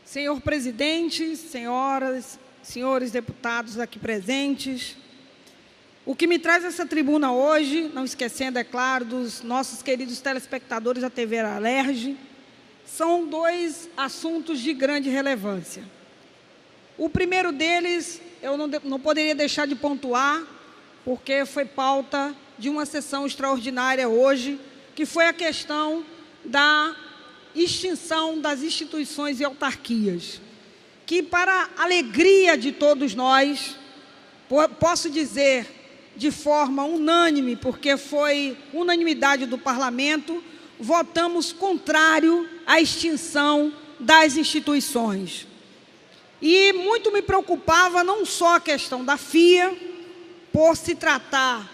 Senhor presidente, senhores deputados aqui presentes, o que me traz essa tribuna hoje, não esquecendo, é claro, dos nossos queridos telespectadores da TV Alerj, são dois assuntos de grande relevância. O primeiro deles, eu não poderia deixar de pontuar, porque foi pauta de uma sessão extraordinária hoje, que foi a questão da extinção das instituições e autarquias, que, para a alegria de todos nós, posso dizer de forma unânime, porque foi unanimidade do Parlamento, votamos contrário à extinção das instituições. E muito me preocupava não só a questão da FIA, por se tratar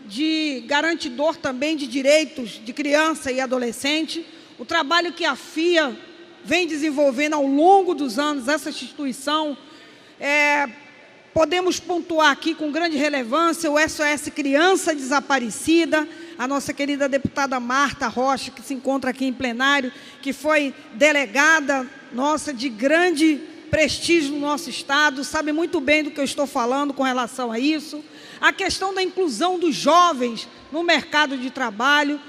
de garantidor também de direitos de criança e adolescente, o trabalho que a FIA vem desenvolvendo ao longo dos anos, essa instituição, podemos pontuar aqui com grande relevância o SOS Criança Desaparecida, a nossa querida deputada Marta Rocha, que se encontra aqui em plenário, que foi delegada nossa de grande prestígio no nosso Estado, sabe muito bem do que eu estou falando com relação a isso. A questão da inclusão dos jovens no mercado de trabalho,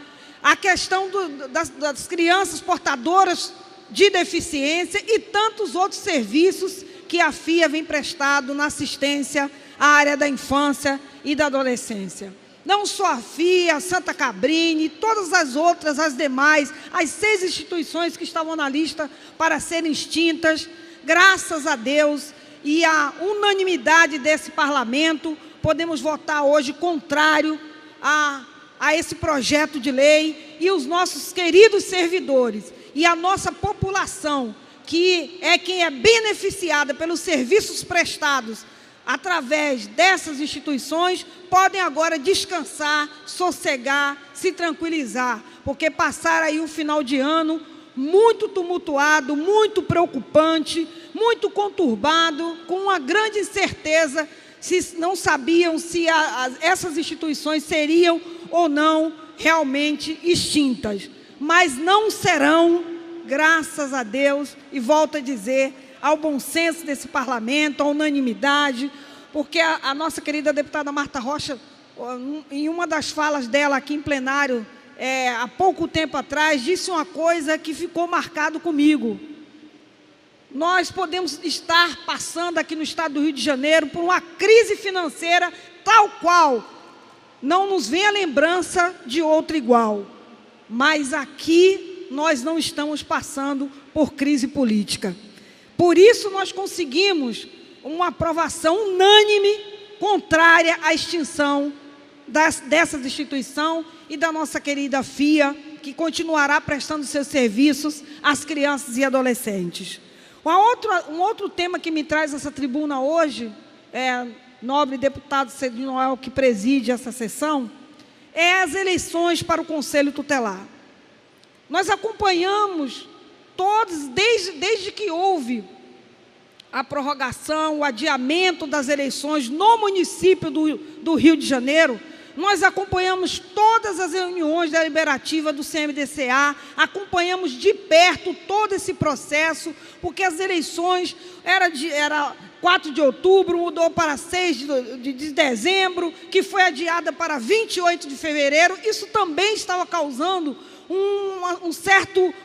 a questão das crianças portadoras de deficiência e tantos outros serviços que a FIA vem prestado na assistência à área da infância e da adolescência. Não só a FIA, a Santa Cabrini, todas as outras, as demais, as 6 instituições que estavam na lista para serem extintas, graças a Deus e à unanimidade desse Parlamento, podemos votar hoje contrário a esse projeto de lei, e os nossos queridos servidores e a nossa população, que é quem é beneficiada pelos serviços prestados através dessas instituições, podem agora descansar, sossegar, se tranquilizar, porque passaram aí um final de ano muito tumultuado, muito preocupante, muito conturbado, com uma grande incerteza, se não sabiam se essas instituições seriam ou não realmente extintas. Mas não serão, graças a Deus, e volto a dizer, ao bom senso desse Parlamento, à unanimidade, porque a nossa querida deputada Marta Rocha, em uma das falas dela aqui em plenário, há pouco tempo atrás, disse uma coisa que ficou marcado comigo. Nós podemos estar passando aqui no estado do Rio de Janeiro por uma crise financeira tal qual não nos vem a lembrança de outra igual. Mas aqui nós não estamos passando por crise política. Por isso nós conseguimos uma aprovação unânime contrária à extinção dessas instituições e da nossa querida FIA, que continuará prestando seus serviços às crianças e adolescentes. Um outro tema que me traz essa tribuna hoje, nobre deputado Cedinho Noel, que preside essa sessão, é as eleições para o Conselho Tutelar. Nós acompanhamos todos, desde que houve a prorrogação, o adiamento das eleições no município do Rio de Janeiro, nós acompanhamos todas as reuniões deliberativas do CMDCA, acompanhamos de perto todo esse processo, porque as eleições era 4 de outubro, mudou para 6 de dezembro, que foi adiada para 28 de fevereiro. Isso também estava causando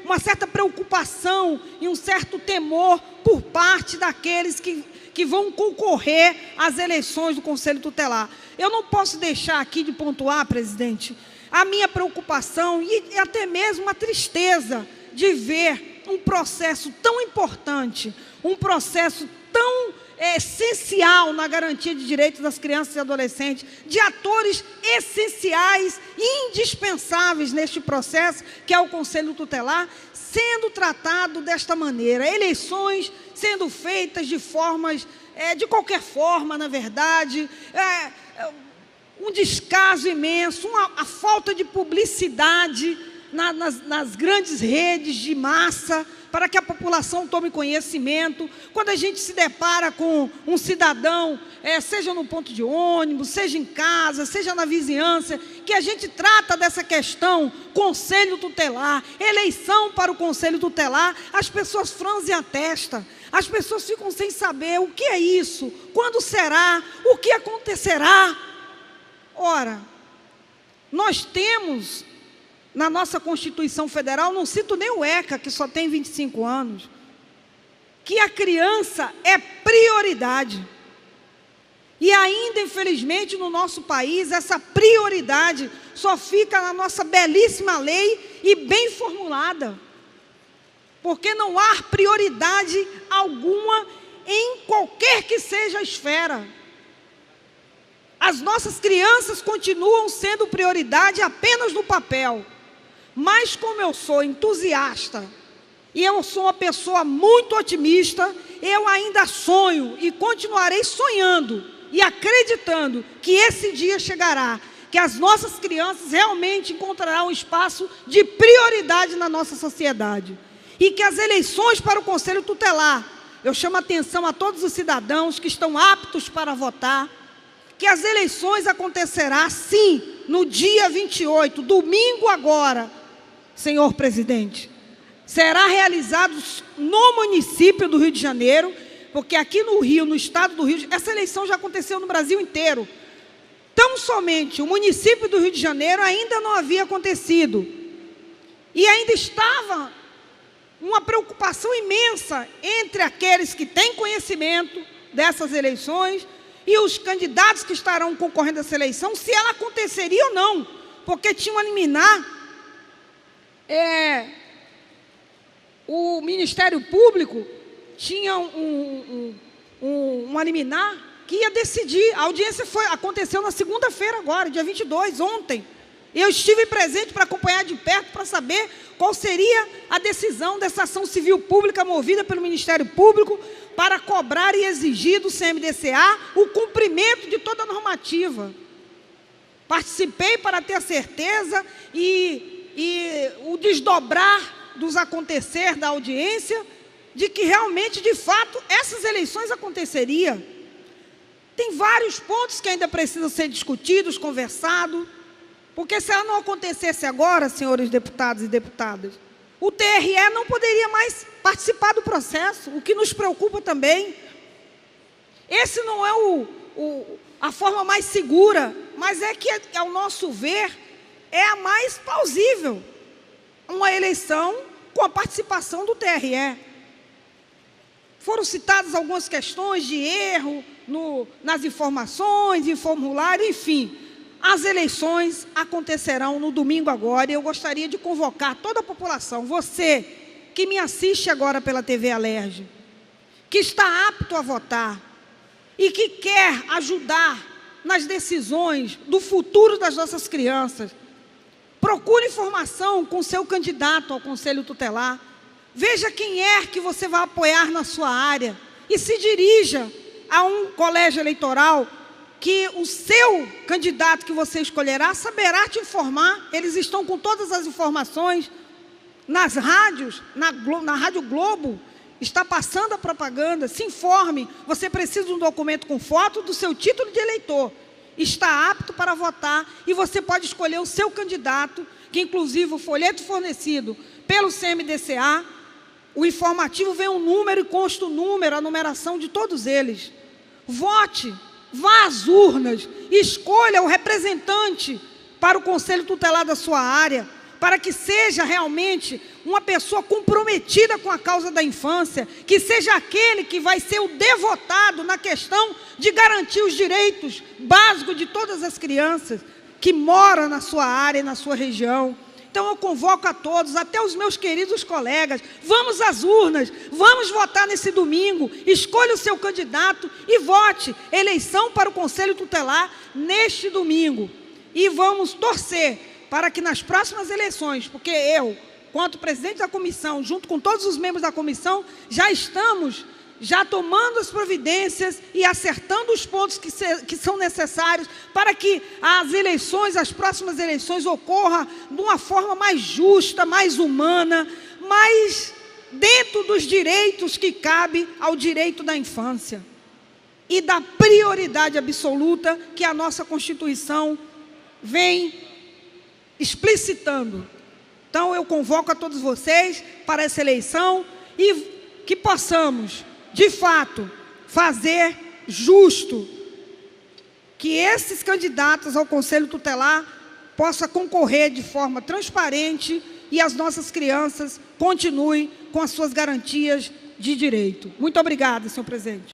uma certa preocupação e um certo temor por parte daqueles que vão concorrer às eleições do Conselho Tutelar. Eu não posso deixar aqui de pontuar, presidente, a minha preocupação e até mesmo a tristeza de ver um processo tão importante, um processo tão essencial na garantia de direitos das crianças e adolescentes, de atores essenciais e indispensáveis neste processo, que é o Conselho Tutelar, sendo tratado desta maneira, eleições sendo feitas de qualquer forma, na verdade, um descaso imenso, a falta de publicidade nas grandes redes de massa, para que a população tome conhecimento. Quando a gente se depara com um cidadão, seja no ponto de ônibus, seja em casa, seja na vizinhança, que a gente trata dessa questão, conselho tutelar, eleição para o conselho tutelar, as pessoas franzem a testa, as pessoas ficam sem saber o que é isso, quando será, o que acontecerá. Ora, nós temos na nossa Constituição Federal, não cito nem o ECA, que só tem 25 anos, que a criança é prioridade. E ainda, infelizmente, no nosso país, essa prioridade só fica na nossa belíssima lei e bem formulada. Porque não há prioridade alguma em qualquer que seja a esfera. As nossas crianças continuam sendo prioridade apenas no papel. Mas como eu sou entusiasta e eu sou uma pessoa muito otimista, eu ainda sonho e continuarei sonhando e acreditando que esse dia chegará, que as nossas crianças realmente encontrarão um espaço de prioridade na nossa sociedade. E que as eleições para o Conselho Tutelar, eu chamo a atenção a todos os cidadãos que estão aptos para votar, que as eleições acontecerá, sim, no dia 28, domingo agora, senhor presidente. Será realizado no município do Rio de Janeiro, porque aqui no Rio, no estado do Rio, essa eleição já aconteceu no Brasil inteiro. Tão somente o município do Rio de Janeiro ainda não havia acontecido. E ainda estava uma preocupação imensa entre aqueles que têm conhecimento dessas eleições e os candidatos que estarão concorrendo a essa eleição, se ela aconteceria ou não, porque tinha um liminar. O Ministério Público tinha uma liminar que ia decidir. A audiência aconteceu na segunda-feira agora, dia 22, ontem. Eu estive presente para acompanhar de perto, para saber qual seria a decisão dessa ação civil pública movida pelo Ministério Público para cobrar e exigir do CMDCA o cumprimento de toda a normativa. Participei para ter a certeza e o desdobrar dos acontecer da audiência, de que realmente, de fato, essas eleições aconteceriam. Tem vários pontos que ainda precisam ser discutidos, conversados, porque se ela não acontecesse agora, senhores deputados e deputadas, o TRE não poderia mais participar do processo, o que nos preocupa também. Esse não é a forma mais segura, mas é que, ao nosso ver, é a mais plausível, uma eleição com a participação do TRE. Foram citadas algumas questões de erro nas informações, em formulário, enfim. As eleições acontecerão no domingo agora e eu gostaria de convocar toda a população, você que me assiste agora pela TV Alerj, que está apto a votar e que quer ajudar nas decisões do futuro das nossas crianças, procure informação com seu candidato ao Conselho Tutelar. Veja quem é que você vai apoiar na sua área e se dirija a um colégio eleitoral que o seu candidato que você escolherá saberá te informar. Eles estão com todas as informações nas rádios, na Rádio Globo, está passando a propaganda. Se informe, você precisa de um documento com foto do seu título de eleitor. Está apto para votar e você pode escolher o seu candidato, que inclusive o folheto fornecido pelo CMDCA, o informativo vem um número e consta o número, a numeração de todos eles. Vote, vá às urnas, escolha o representante para o Conselho Tutelar da sua área, para que seja realmente uma pessoa comprometida com a causa da infância, que seja aquele que vai ser o devotado na questão de garantir os direitos básicos de todas as crianças que moram na sua área e na sua região. Então eu convoco a todos, até os meus queridos colegas, vamos às urnas, vamos votar nesse domingo, escolha o seu candidato e vote. Eleição para o Conselho Tutelar neste domingo. E vamos torcer para que nas próximas eleições, porque eu, quanto presidente da comissão, junto com todos os membros da comissão, já estamos tomando as providências e acertando os pontos que são necessários para que as próximas eleições ocorram de uma forma mais justa, mais humana, mais dentro dos direitos que cabe ao direito da infância e da prioridade absoluta que a nossa Constituição vem explicitando. Então, eu convoco a todos vocês para essa eleição e que possamos, de fato, fazer justo que esses candidatos ao Conselho Tutelar possam concorrer de forma transparente e as nossas crianças continuem com as suas garantias de direito. Muito obrigada, senhor presidente.